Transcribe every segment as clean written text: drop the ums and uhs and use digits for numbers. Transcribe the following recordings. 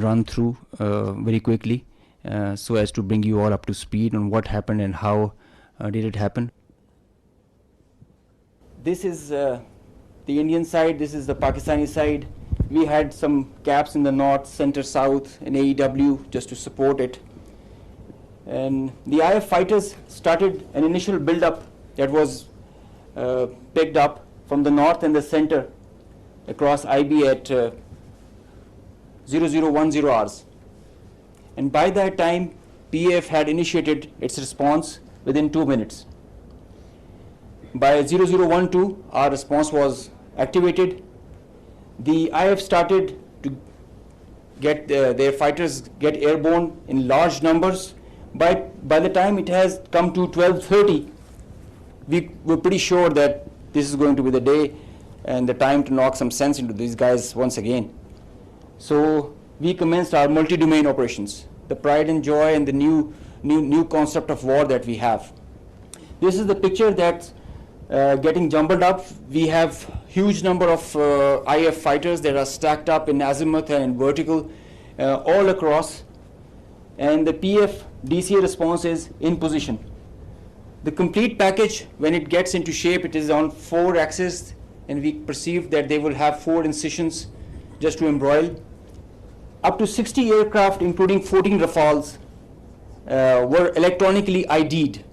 run through very quickly so as to bring you all up to speed on what happened and how did it happen. This is the Indian side, this is the Pakistani side. We had some caps in the north, center, south, and AEW just to support it. And the IF fighters started an initial build-up that was picked up from the north and the center across IB at 0010 hours. And by that time, PAF had initiated its response within 2 minutes. By 0012, our response was activated. The IF started to get their fighters get airborne in large numbers. By the time it has come to 12:30, we were pretty sure that this is going to be the day and the time to knock some sense into these guys once again. So we commenced our multi-domain operations, the pride and joy and the new concept of war that we have. This is the picture that's getting jumbled up. We have huge number of IF fighters that are stacked up in azimuth and in vertical all across, and the PF DCA response is in position. The complete package, when it gets into shape, it is on 4 axes, and we perceive that they will have 4 incisions just to embroil. Up to 60 aircraft, including 14 Rafales, were electronically ID'd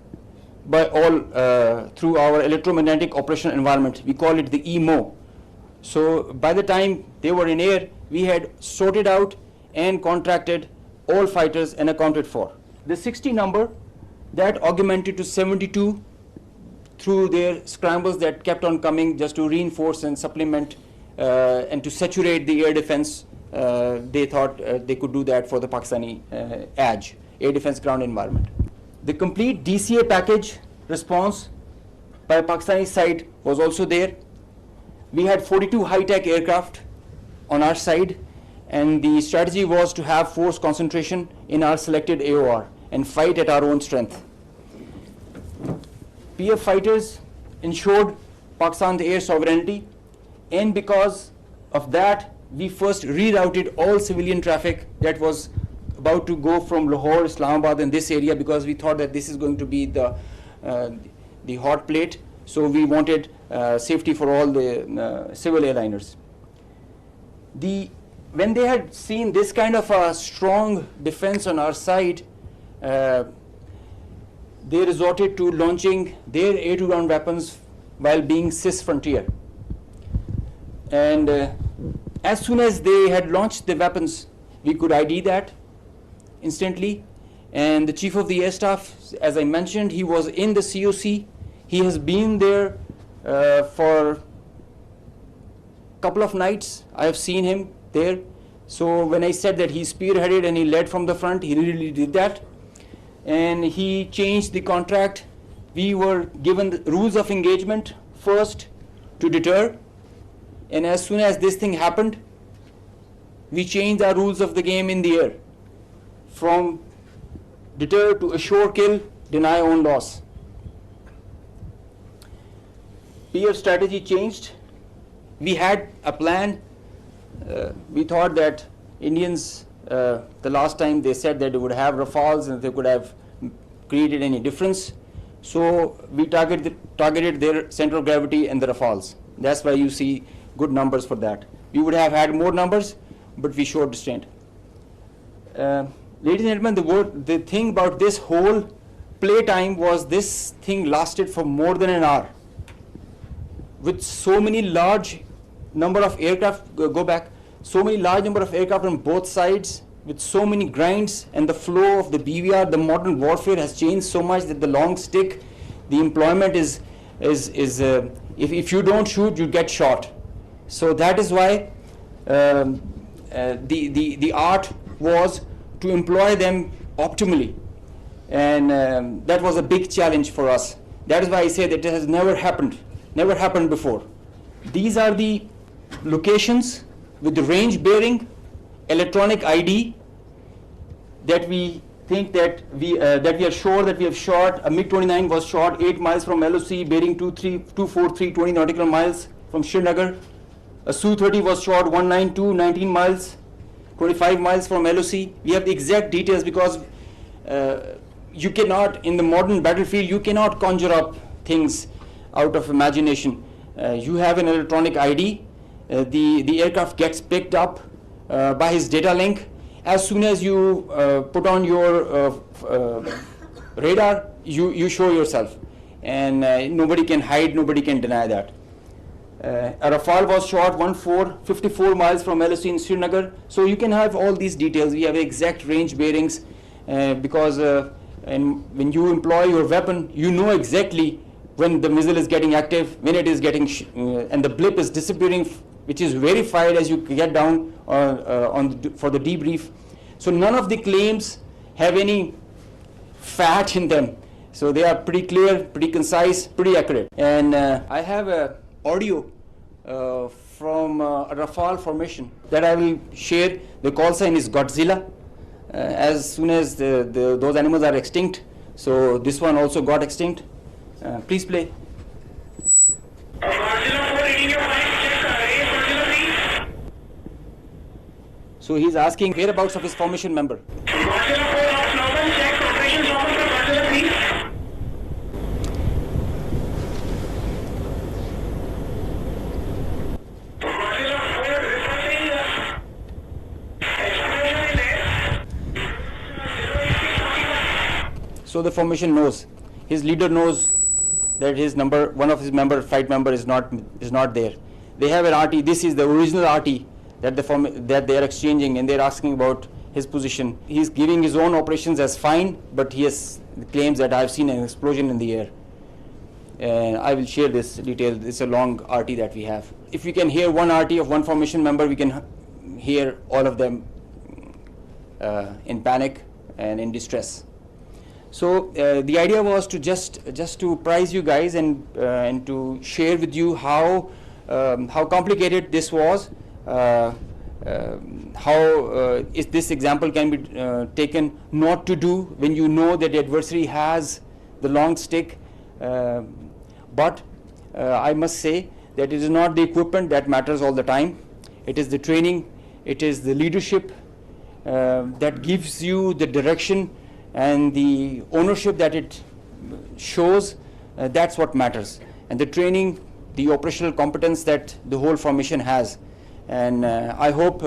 by all through our electromagnetic operational environment. We call it the EMO. So by the time they were in air, we had sorted out and contracted all fighters and accounted for. The 60 number, that augmented to 72 through their scrambles that kept on coming just to reinforce and supplement and to saturate the air defense. They thought they could do that for the Pakistani ADG, air defense ground environment. The complete DCA package response by Pakistani side was also there. We had 42 high-tech aircraft on our side, and the strategy was to have force concentration in our selected AOR and fight at our own strength. PF fighters ensured Pakistan's air sovereignty, and because of that, we first rerouted all civilian traffic that was about to go from Lahore, Islamabad, in this area, because we thought that this is going to be the hot plate. So we wanted safety for all the civil airliners. When they had seen this kind of a strong defense on our side, they resorted to launching their air-to-ground weapons while being cis-frontier. And as soon as they had launched the weapons, we could ID that instantly. And the Chief of the Air Staff, as I mentioned, he was in the COC. He has been there for a couple of nights. I have seen him there. So when I said that he spearheaded and he led from the front, he really did that. And he changed the contract. We were given the rules of engagement first to deter. And as soon as this thing happened, we changed our rules of the game in the air from deter to assure kill, deny own loss. PF strategy changed. We had a plan. We thought that Indians, the last time they said that they would have Rafales and they could have created any difference. So we targeted their center of gravity and the Rafales. That's why you see good numbers for that. We would have had more numbers, but we showed restraint. Ladies and gentlemen, the thing about this whole play time was this thing lasted for more than an hour. With so many large number of aircraft, so many large number of aircraft on both sides, with so many grinds, and the flow of the BVR, the modern warfare has changed so much that the long stick, the employment is if you don't shoot, you get shot. So that is why the art was to employ them optimally, and that was a big challenge for us. That is why I say that it has never happened before. These are the locations with the range bearing, electronic ID, that we think that we are sure that we have shot. A MIG29 was shot 8 miles from LOC, bearing 24320 nautical miles from Srinagar. A SU30 was shot 192, 19 miles. 25 miles from LOC. We have the exact details because you cannot, in the modern battlefield, you cannot conjure up things out of imagination. You have an electronic ID. The aircraft gets picked up by his data link. As soon as you put on your radar, you show yourself. And nobody can hide, nobody can deny that. A Rafale was shot 54 miles from LOC in Srinagar. So you can have all these details. We have exact range bearings because when you employ your weapon, you know exactly when the missile is getting active, when it is getting, and the blip is disappearing, which is verified as you get down for the debrief. So none of the claims have any fat in them. So they are pretty clear, pretty concise, pretty accurate. And I have a audio from a Rafale formation that I will share. The call sign is Godzilla. As soon as those animals are extinct, so this one also got extinct. Please play. So he's asking whereabouts of his formation member. So the formation knows, his leader knows that his number, one of his flight member is not there. They have an RT. This is the original RT that they are exchanging, and they're asking about his position. He's giving his own operations as fine, but he has claims that I've seen an explosion in the air. And I will share this detail. It's a long RT that we have. If we can hear one RT of one formation member, we can hear all of them in panic and in distress. So the idea was to just to prize you guys and to share with you how complicated this was, how this example can be taken not to do when you know that the adversary has the long stick. But I must say that it is not the equipment that matters all the time. It is the training, it is the leadership that gives you the direction and the ownership that it shows. That's what matters. And the training, the operational competence that the whole formation has. And I hope